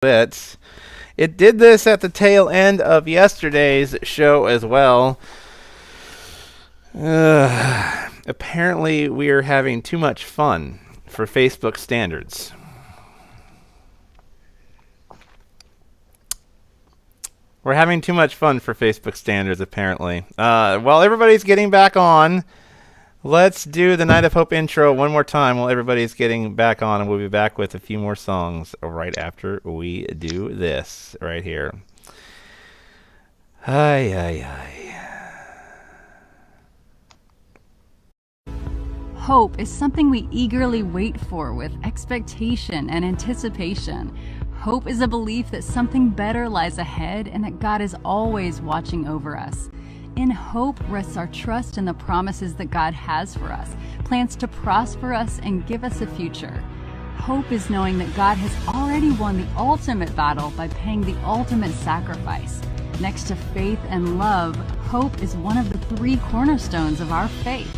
bits. It did this at the tail end of yesterday's show as well. Apparently, we are having too much fun for Facebook standards. We're having too much fun for Facebook standards, apparently. While everybody's getting back on, let's do the Night of Hope intro one more time while everybody's getting back on, and we'll be back with a few more songs right after we do this right here. Ay, ay, ay. Hope is something we eagerly wait for with expectation and anticipation. Hope is a belief that something better lies ahead and that God is always watching over us. In hope rests our trust in the promises that God has for us, plans to prosper us and give us a future. Hope is knowing that God has already won the ultimate battle by paying the ultimate sacrifice. Next to faith and love, hope is one of the three cornerstones of our faith.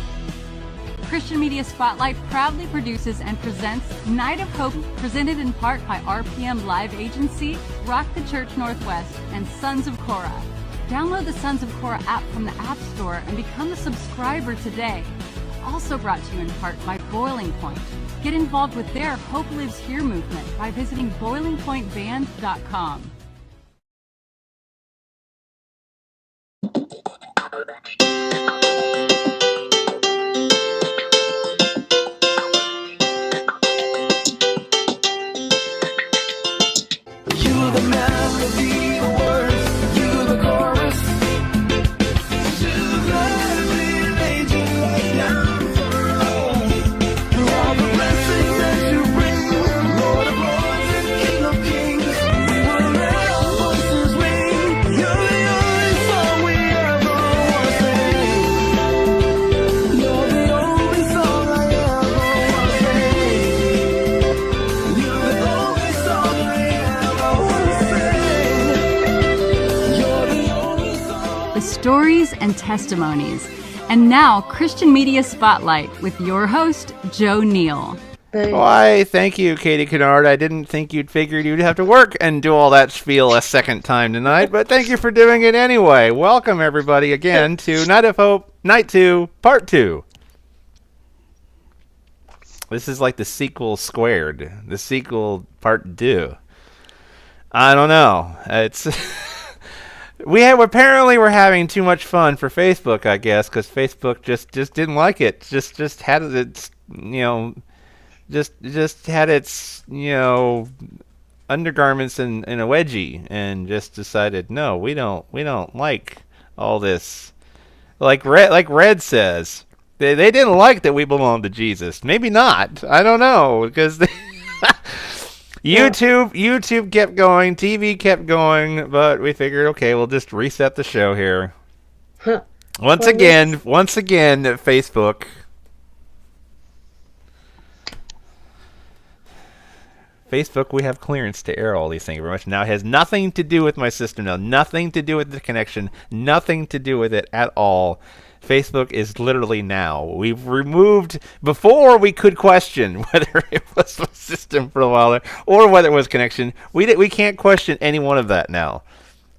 Christian Media Spotlight proudly produces and presents Night of Hope, presented in part by RPM Live Agency, Rock the Church Northwest, and Sons of Korah. Download the Sons of Korah app from the App Store and become a subscriber today. Also brought to you in part by Boiling Point. Get involved with their Hope Lives Here movement by visiting boilingpointband.com. Stories and testimonies. And now, Christian Media Spotlight with your host, Joe Neal. Why, thank you, Katie Kennard. I didn't think you'd figured you'd have to work and do all that spiel a second time tonight, but thank you for doing it anyway. Welcome, everybody, again to Night of Hope, Night 2, Part 2. This is like the sequel squared. The sequel Part 2. I don't know. It's... We're having too much fun for Facebook, I guess, because Facebook just didn't like it. Just had its just had its undergarments in a wedgie, and just decided no, we don't like all this. Like Red says, they didn't like that we belong to Jesus. Maybe not. I don't know, because. YouTube kept going, TV kept going, but we figured, okay, we'll just reset the show here. Once again, Facebook. Facebook, we have clearance to air all these things very much. Now, it has nothing to do with my system now, nothing to do with the connection, nothing to do with it at all. Facebook is literally now. We've removed, before we could question whether it was a system for a while or whether it was connection. We can't question any one of that now.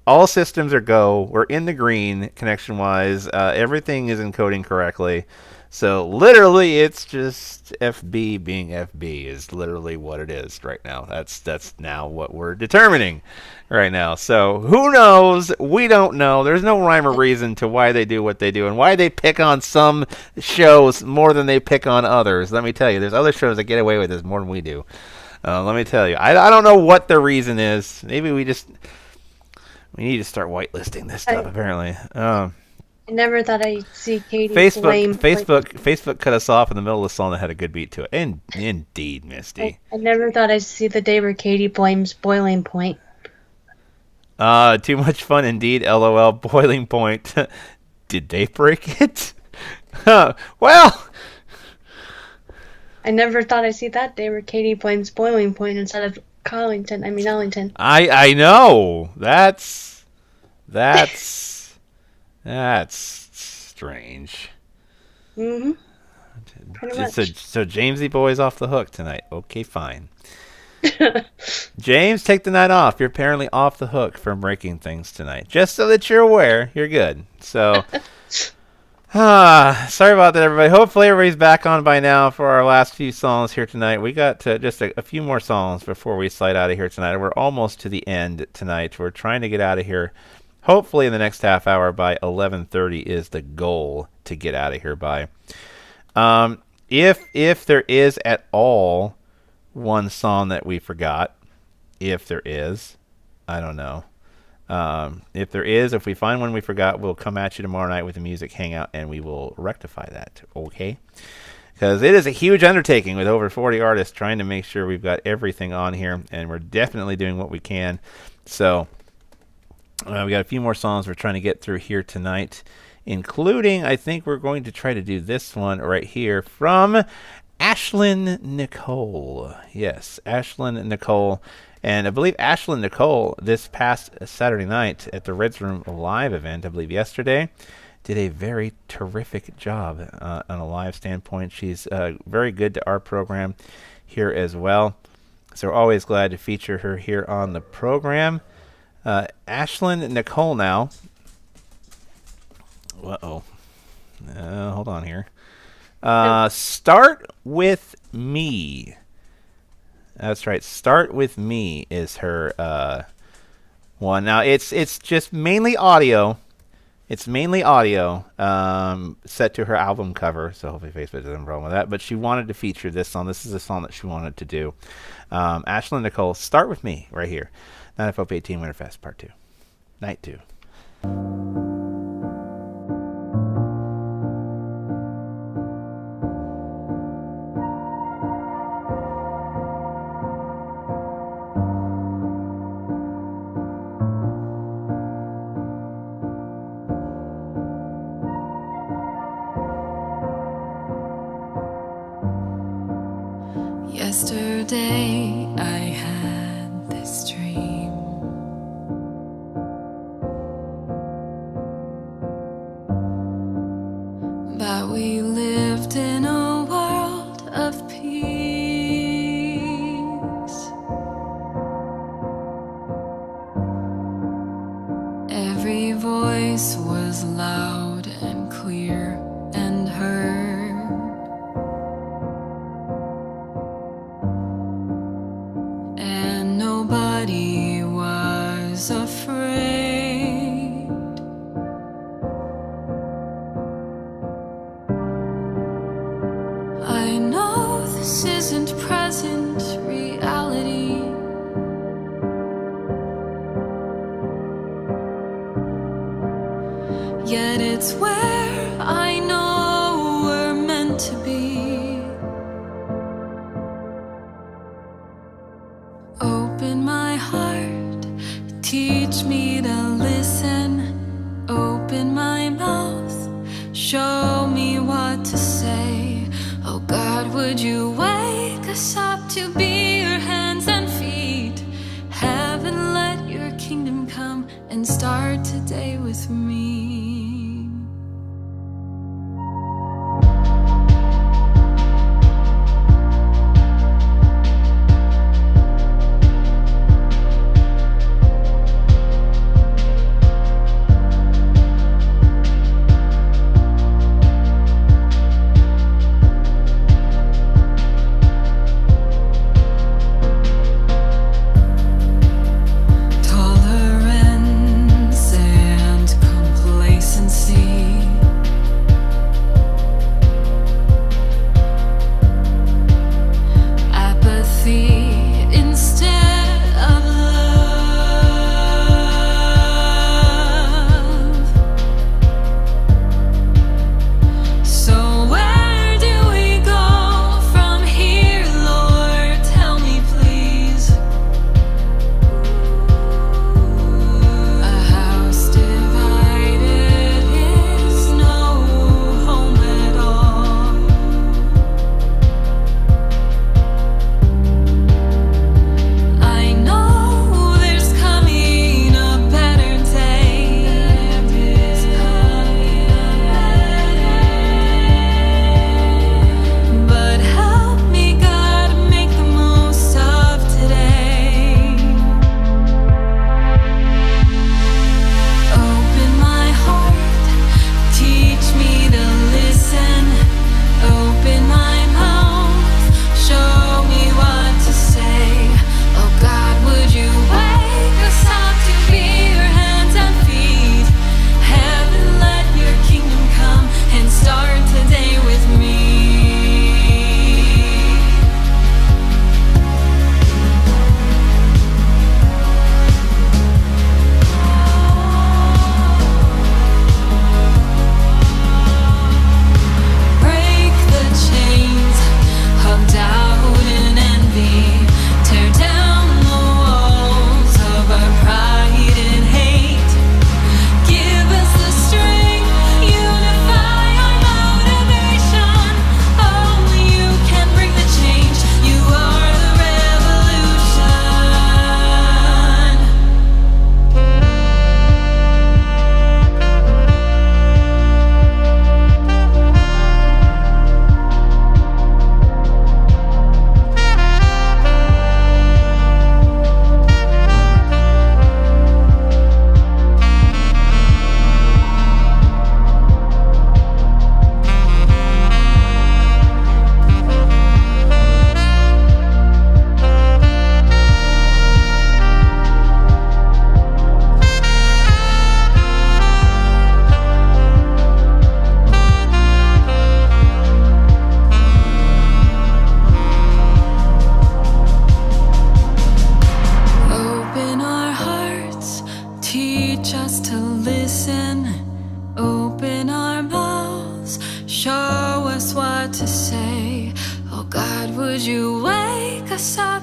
All systems are go. We're in the green connection-wise. Everything is encoding correctly. So literally, it's just FB being FB is literally what it is right now. That's now what we're determining right now. So who knows? We don't know. There's no rhyme or reason to why they do what they do and why they pick on some shows more than they pick on others. Let me tell you, there's other shows that get away with this more than we do. Let me tell you. I don't know what the reason is. Maybe we need to start whitelisting this stuff, apparently. I never thought I'd see Katie Facebook cut us off in the middle of the song that had a good beat to it. Indeed, Misty. I never thought I'd see the day where Katie blames Boiling Point. Too much fun indeed, LOL. Boiling Point. Did they break it? Well... I never thought I'd see that day where Katie blames Boiling Point instead of Ellington. I know. That's strange. Mm-hmm. So Jamesy boy's off the hook tonight. Okay, fine. James, take the night off. You're apparently off the hook from breaking things tonight. Just so that you're aware, you're good. So, sorry about that, everybody. Hopefully everybody's back on by now for our last few songs here tonight. We got just a few more songs before we slide out of here tonight. We're almost to the end tonight. We're trying to get out of here hopefully in the next half hour. By 11:30 is the goal to get out of here by. If there is at all one song that we forgot, if there is, I don't know. If there is, if we find one we forgot, we'll come at you tomorrow night with a music hangout and we will rectify that, okay? Because it is a huge undertaking with over 40 artists trying to make sure we've got everything on here, and we're definitely doing what we can. So we got a few more songs we're trying to get through here tonight, including, I think we're going to try to do this one right here from Ashlyn Nicole. Yes, Ashlyn Nicole. And I believe Ashlyn Nicole, this past Saturday night at the Reds Room Live event, I believe yesterday, did a very terrific job on a live standpoint. She's very good to our program here as well. So we're always glad to feature her here on the program. Ashlyn Nicole now. Uh-oh. Hold on here. Start With Me. That's right. Start With Me is her one. Now it's just mainly audio. It's mainly audio set to her album cover, so hopefully Facebook doesn't have a problem with that. But she wanted to feature this song. This is a song that she wanted to do. Ashlyn Nicole, Start With Me, right here. 9FOP18 Winterfest Part 2. Night 2. Yesterday I had this dream. That we lived in a world of peace. Every voice was loud and clear and heard. Nobody was afraid. I know this isn't present reality, yet it's where I know we're meant to be. Open my heart, teach me to listen. Open my mouth, show me what to say. Oh God, would you wake us up to be your hands and feet? Heaven, let your kingdom come and start today with me. Tolerance and complaint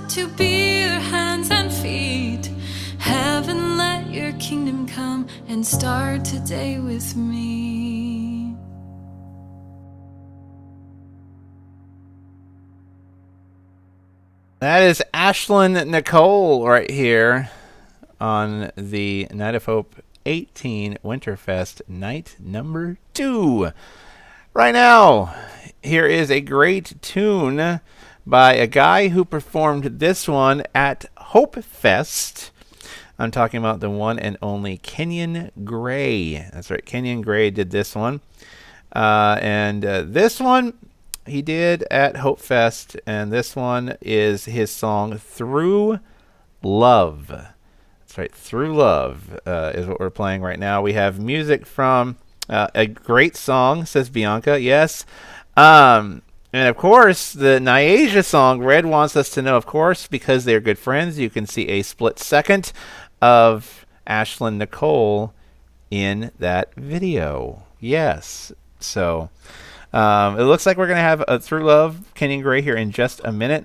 sought to be your hands and feet. Heaven, let your kingdom come and start today with me. That is Ashlyn Nicole right here on the Night of Hope 18 Winterfest Night number 2. Right now, here is a great tune by a guy who performed this one at Hope Fest. I'm talking about the one and only Kenyon Gray. That's right, Kenyon Gray did this one. And this one he did at Hope Fest, and this one is his song Through Love. That's right, Through Love is what we're playing right now. We have music from a great song, says Bianca, yes. And of course, the Nyasia song, Red wants us to know, of course, because they're good friends, you can see a split second of Ashlyn Nicole in that video. Yes. So it looks like we're going to have a Through Love, Kenyon Gray, here in just a minute.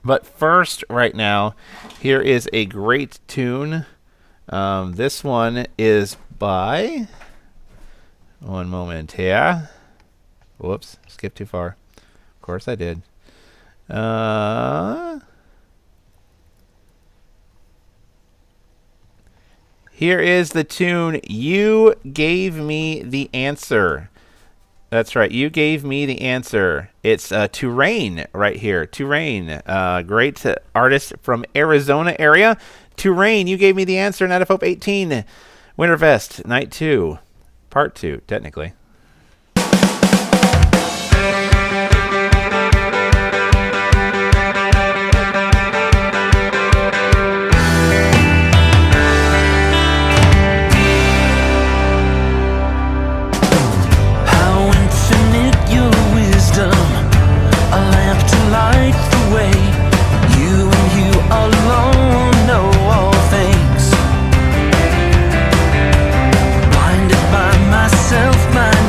But first, right now, here is a great tune. This one is by... One moment here. Whoops, skipped too far. Of course I did. Here is the tune, You Gave Me the Answer. That's right, You Gave Me the Answer. It's Turain right here. Turain, great artist from Arizona area. Turain, You Gave Me the Answer, Night of Hope 18. Winterfest, Night 2. Part 2, technically. Myself, my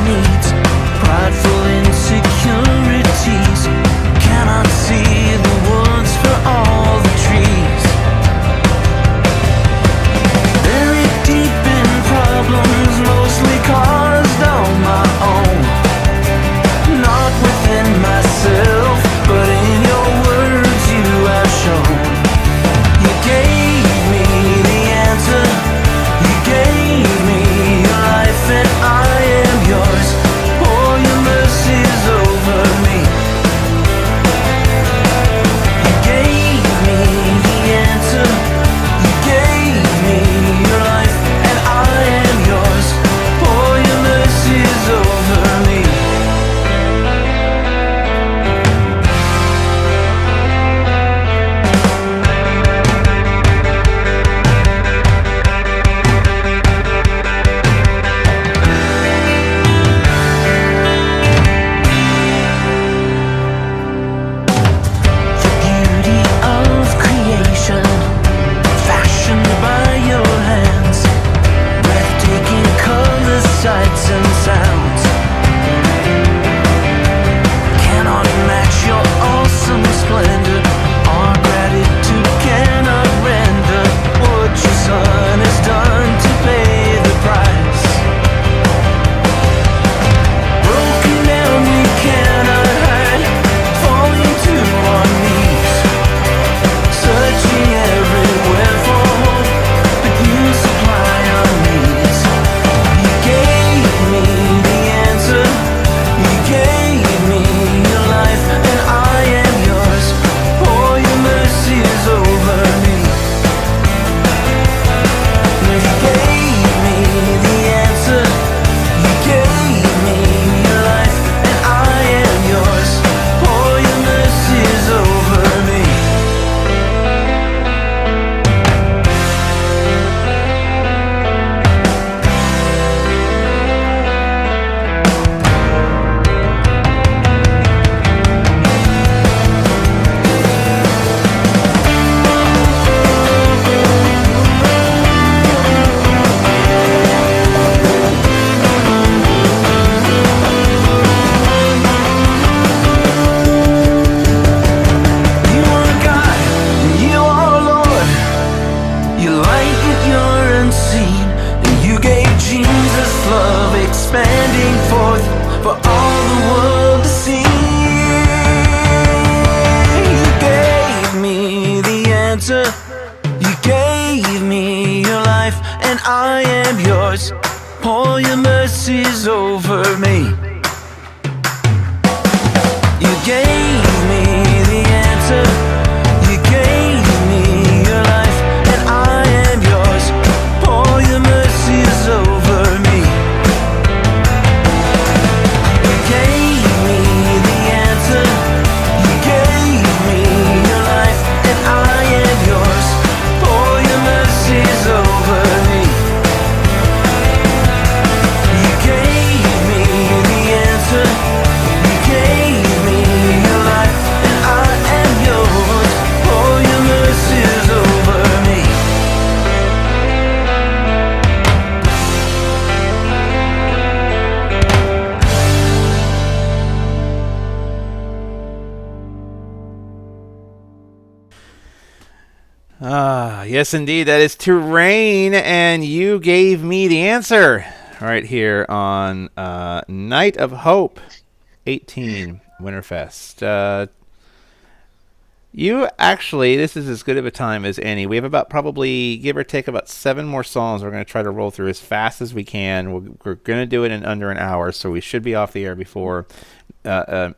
expanding forth for all the world to see. You gave me the answer. You gave me your life, and I am yours. Pour your mercies over me. You gave me the answer. You gave me your life, and I am yours. Pour your mercies over me. You gave me the answer. You gave me your life, and I am yours. Pour your mercies over me. You gave me the answer. You gave me your life, and I am yours. Pour your mercies over me. Yes, indeed. That is To Rain, and You Gave Me the Answer. Right here on Night of Hope 18 Winterfest. You actually, this is as good of a time as any. We have about probably, give or take, about 7 more songs we're going to try to roll through as fast as we can. We're going to do it in under an hour, so we should be off the air before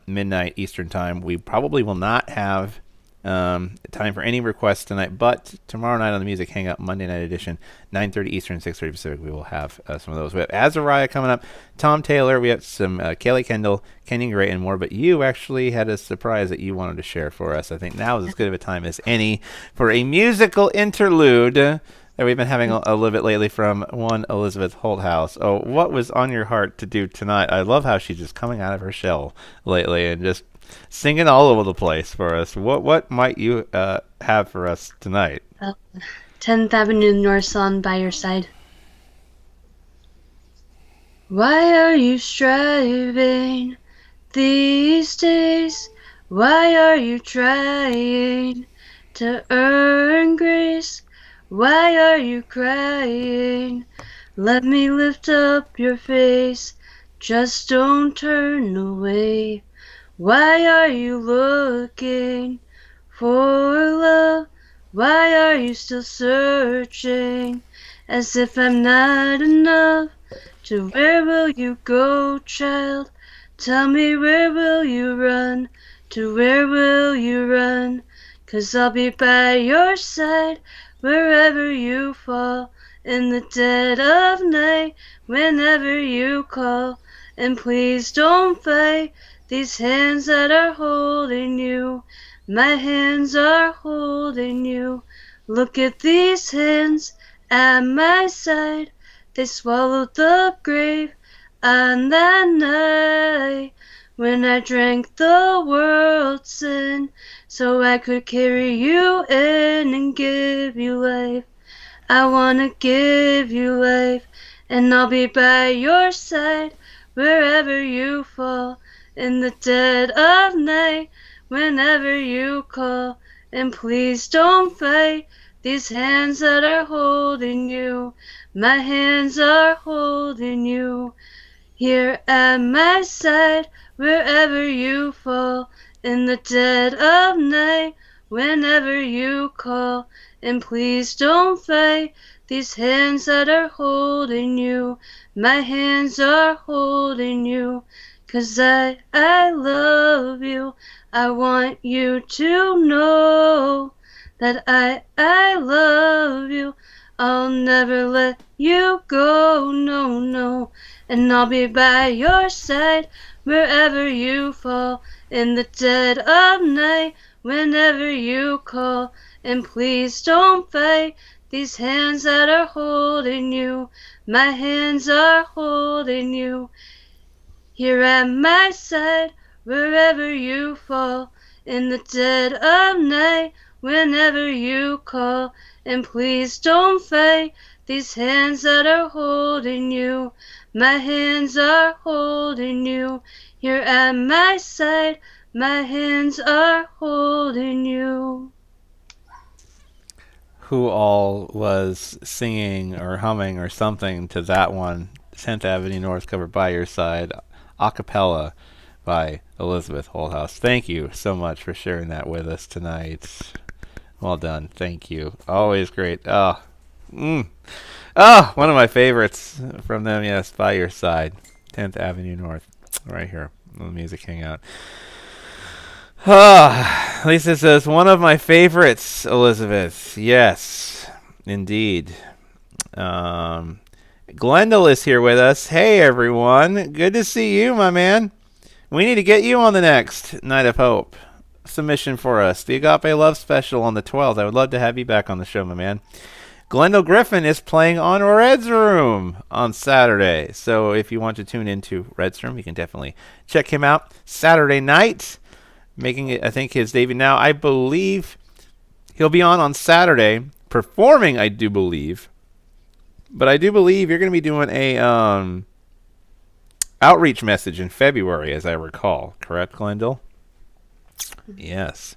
midnight Eastern time. We probably will not have time for any requests tonight, but tomorrow night on the Music Hangout, Monday Night Edition, 9:30 Eastern, 6:30 Pacific, we will have some of those. We have Azariah coming up, Tom Taylor, we have some Kaylee Kendall, Kenyon Gray, and more, but you actually had a surprise that you wanted to share for us. I think now is as good of a time as any for a musical interlude that we've been having a little bit lately from one Elizabeth Holthouse. Oh, what was on your heart to do tonight? I love how she's just coming out of her shell lately and just singing all over the place for us. What might you have for us tonight? 10th Avenue North Song, By Your Side. Why are you striving these days? Why are you trying to earn grace? Why are you crying? Let me lift up your face. Just don't turn away. Why are you looking for love? Why are you still searching as if I'm not enough? To where will you go, child? Tell me, where will you run? To where will you run? 'Cause I'll be by your side wherever you fall, in the dead of night, whenever you call. And please don't fight these hands that are holding you. My hands are holding you. Look at these hands at my side. They swallowed the grave on that night when I drank the world's sin, so I could carry you in and give you life. I wanna give you life, and I'll be by your side wherever you fall, in the dead of night, whenever you call. And please don't fight these hands that are holding you. My hands are holding you. Here at my side, wherever you fall, in the dead of night, whenever you call. And please don't fight these hands that are holding you. My hands are holding you. 'Cause I love you. I want you to know that I love you. I'll never let you go, no, no. And I'll be by your side wherever you fall, in the dead of night, whenever you call. And please don't fight these hands that are holding you. My hands are holding you. Here at my side, wherever you fall, in the dead of night, whenever you call. And please don't fight these hands that are holding you. My hands are holding you. Here at my side, my hands are holding you. Who all was singing or humming or something to that one 10th Avenue North cover By Your Side, a cappella by Elizabeth Holthouse. Thank you so much for sharing that with us tonight. Well done. Thank you. Always great. Oh, one of my favorites from them, yes, By Your Side, 10th Avenue North, right here on the Music Hangout. Lisa says, one of my favorites, Elizabeth. Yes, indeed. Glendale is here with us. Hey, everyone. Good to see you, my man. We need to get you on the next Night of Hope submission for us. The Agape Love Special on the 12th. I would love to have you back on the show, my man. Glendale Griffin is playing on Red's Room on Saturday. So if you want to tune into Red's Room, you can definitely check him out Saturday night. Making it, I think, his debut now. I believe he'll be on Saturday, performing, I do believe. But I do believe you're going to be doing a outreach message in February, as I recall. Correct, Glendale? Yes.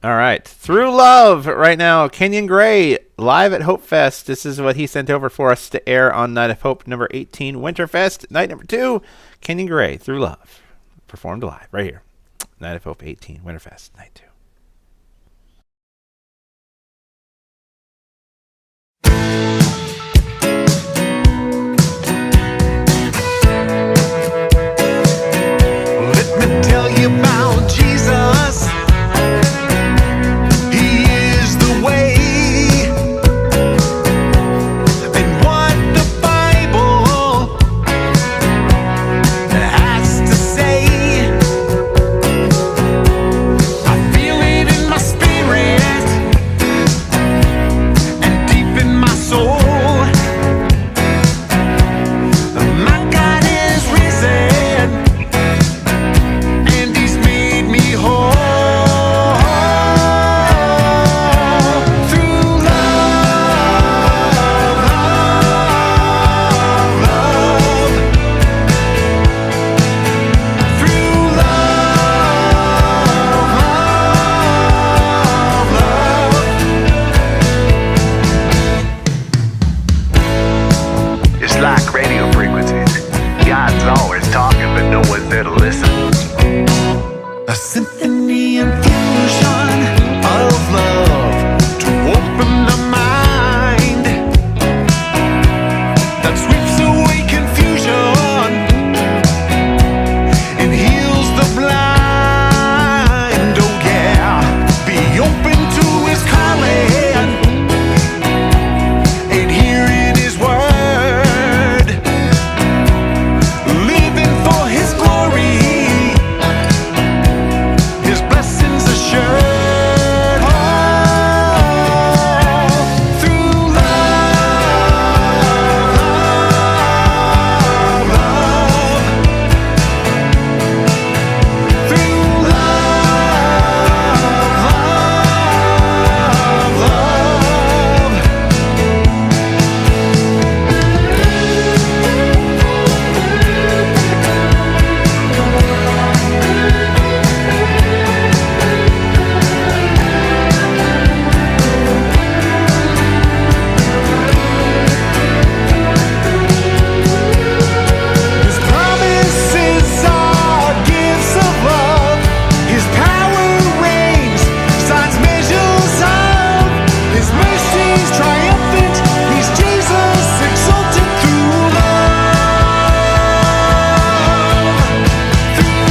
All right. Through Love right now. Kenyon Gray live at Hope Fest. This is what he sent over for us to air on Night of Hope number 18, Winterfest Night number 2. Kenyon Gray, Through Love. Performed live right here. Night of Hope 18, Winterfest Night 2. Let me tell you about Jesus. He is the way. And what the Bible has to say, I feel it in my spirit and deep in my soul. My God is risen, and He's made me whole through love, through love. It's like radio frequencies. God's always talking, but no one's there to listen. A symphony and fusion of love to open the mind that sweeps away confusion and heals the blind. Oh yeah, be open to His calling and hearing His word, living for His glory, His blessings assured. Through His promises are gifts of love. His power reigns, signs measures of. His mercy's triumphant. He's Jesus exalted through love, through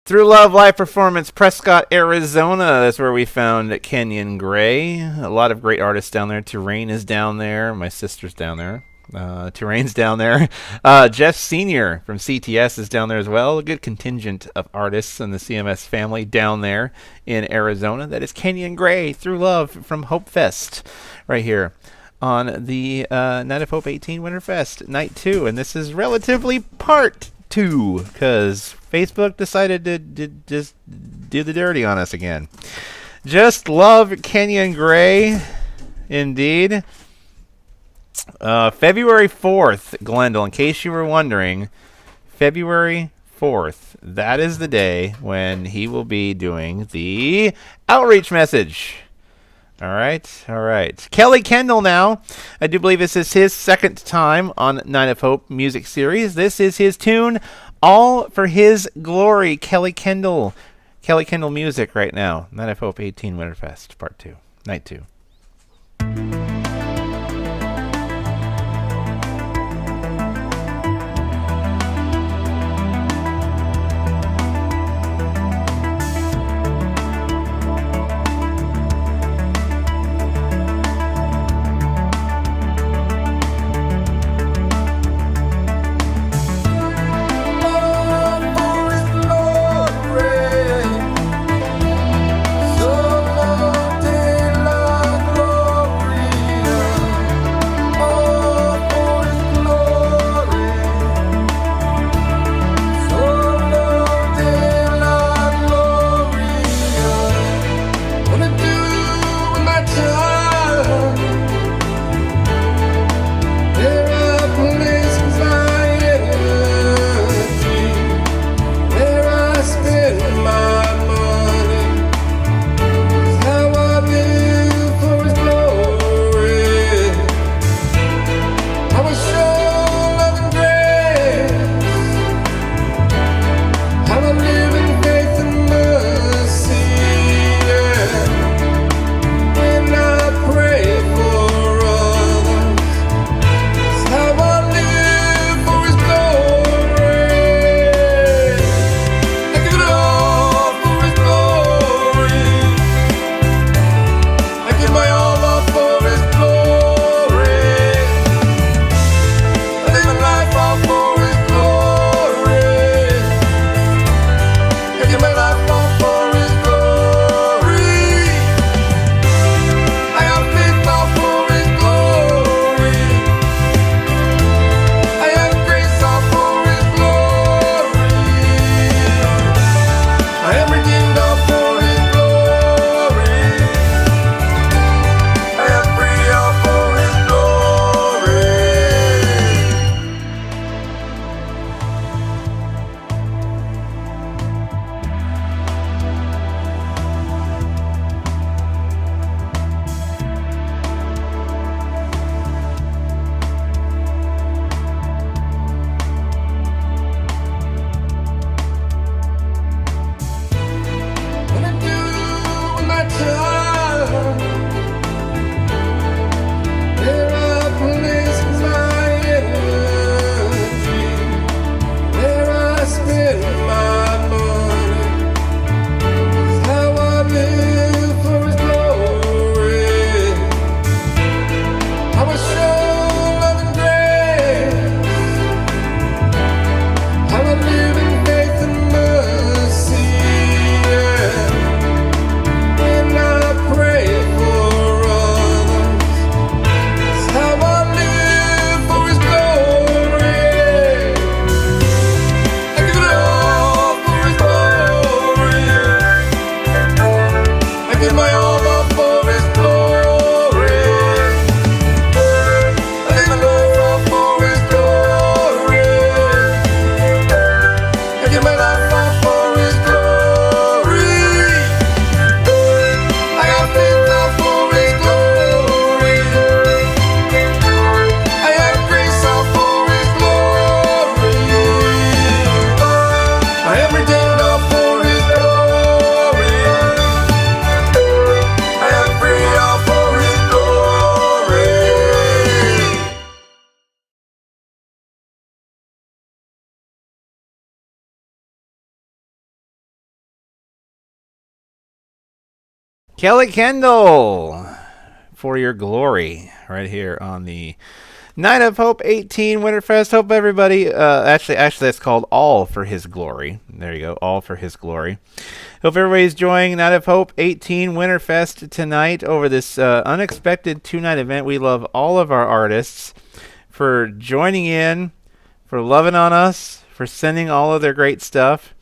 Through Love live performance, Prescott, Arizona. That's where we found Kenyon Gray. A lot of great artists down there. Terrain is down there. My sister's down there. Terrain's down there. Jeff Sr. from CTS is down there as well. A good contingent of artists in the CMS family down there in Arizona. That is Kenyon Gray, Through Love from Hope Fest, right here on the Night of Hope 18 Winterfest Night 2. And this is relatively part 2 because Facebook decided to just do the dirty on us again. Just love Kenyon Gray, indeed. February 4th, Glendale, in case you were wondering, February 4th, that is the day when he will be doing the outreach message. All right. Kelly Kendall now. I do believe this is his second time on Night of Hope music series. This is his tune, All for His Glory. Kelly Kendall music right now. Night of Hope 18 Winterfest, part 2, night 2. Kelly Kendall, For Your Glory, right here on the Night of Hope 18 Winterfest. Hope everybody, actually that's called All for His Glory. There you go, All for His Glory. Hope everybody's enjoying Night of Hope 18 Winterfest tonight over this unexpected 2-night event. We love all of our artists for joining in, for loving on us, for sending all of their great stuff.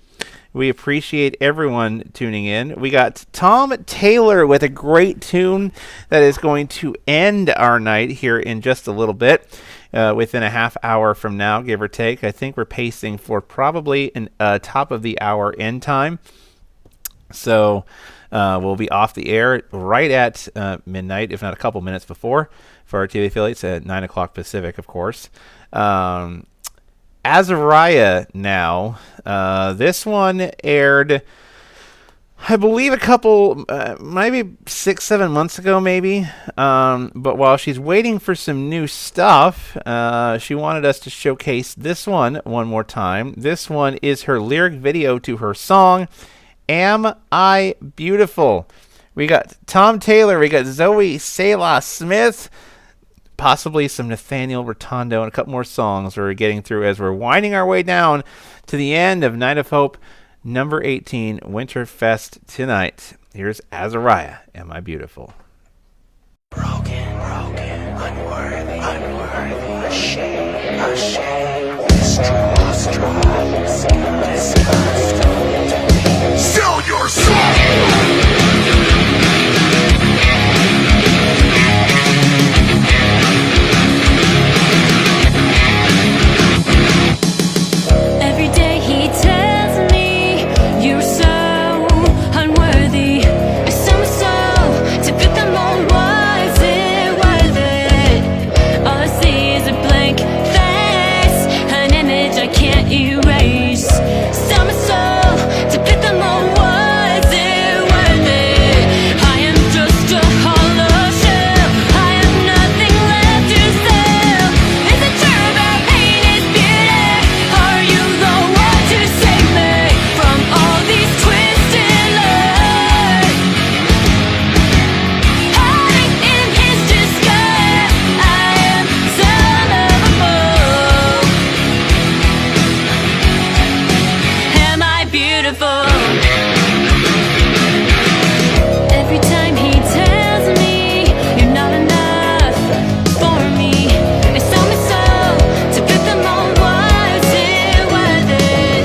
We appreciate everyone tuning in. We got Tom Taylor with a great tune that is going to end our night here in just a little bit, within a half hour from now, give or take. I think we're pacing for probably a top of the hour end time. So we'll be off the air right at midnight, if not a couple minutes before, for our TV affiliates at 9 o'clock Pacific, of course. Azariah now. This one aired, I believe, a couple, maybe 6-7 months ago, maybe. But while she's waiting for some new stuff, she wanted us to showcase this one more time. This one is her lyric video to her song, Am I Beautiful? We got Tom Taylor, we got Zoe Selah Smith, possibly some Nathaniel Rotondo, and a couple more songs we're getting through as we're winding our way down to the end of Night of Hope number 18 Winterfest tonight. Here's Azariah, Am I Beautiful? Broken, unworthy, ashamed, disgust. Sell your soul! Every day he tells me you're so unworthy. Some so to fit the mold, was it worth it? All I see is a blank face, an image I can't erase. Some so to fit the mold, was it worth it? I am just a hollow shell. I have nothing left to sell. Is it true that pain is beauty? Are you the one to save me from all these twisted lies? Hiding in his disguise, I am son of a fool. Am I beautiful? Every time he tells me you're not enough for me, it's told me so to fit the mold. Was it worth it?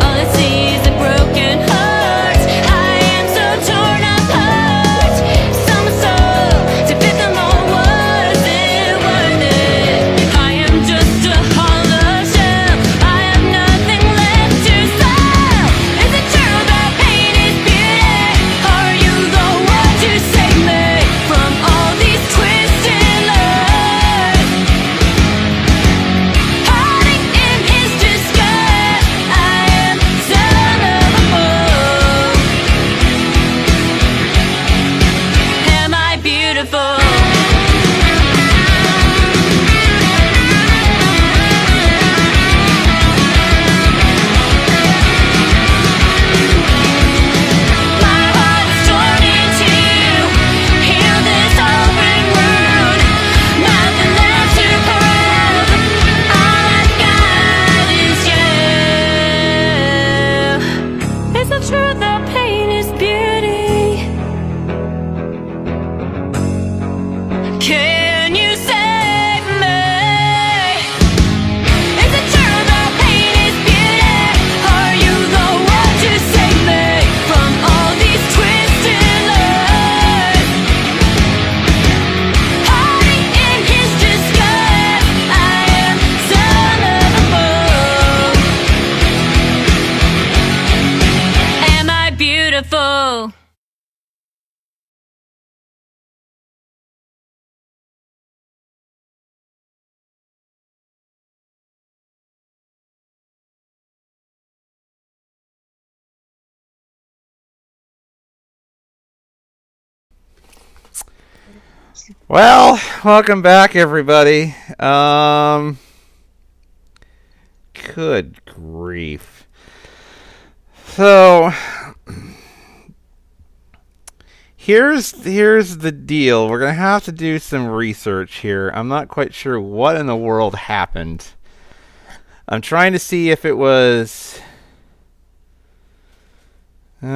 All I see is a broken heart. I am so torn apart. Some soul to fit the mold. Was it worth it? I am just a hollow shell. I have nothing left to sell. Is it true that pain is beauty? Are you the one to save me from all these twisted lies? Hiding in his disguise, I am son of a fool. Am I beautiful? My heart is torn in two. Heal this open wound. Nothing left to prove. All I've got is you. Is it true that pain is beauty? Can you save me? Is it true that pain is beauty? Are you the one to save me from all these twisted lies? Hiding in his disguise, I am son of a fool. Am I beautiful? Well, welcome back, everybody. Good grief. So, Here's the deal. We're gonna have to do some research here. I'm not quite sure what in the world happened. I'm trying to see if it was. Oh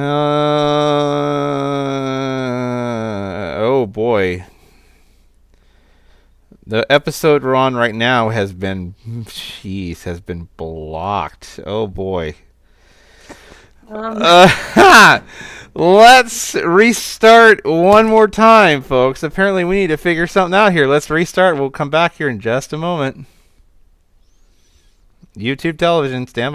boy. The episode we're on right now has been blocked. Oh boy. Let's restart one more time, folks. Apparently we need to figure something out here. Let's restart. We'll come back here in just a moment. YouTube television, stand by.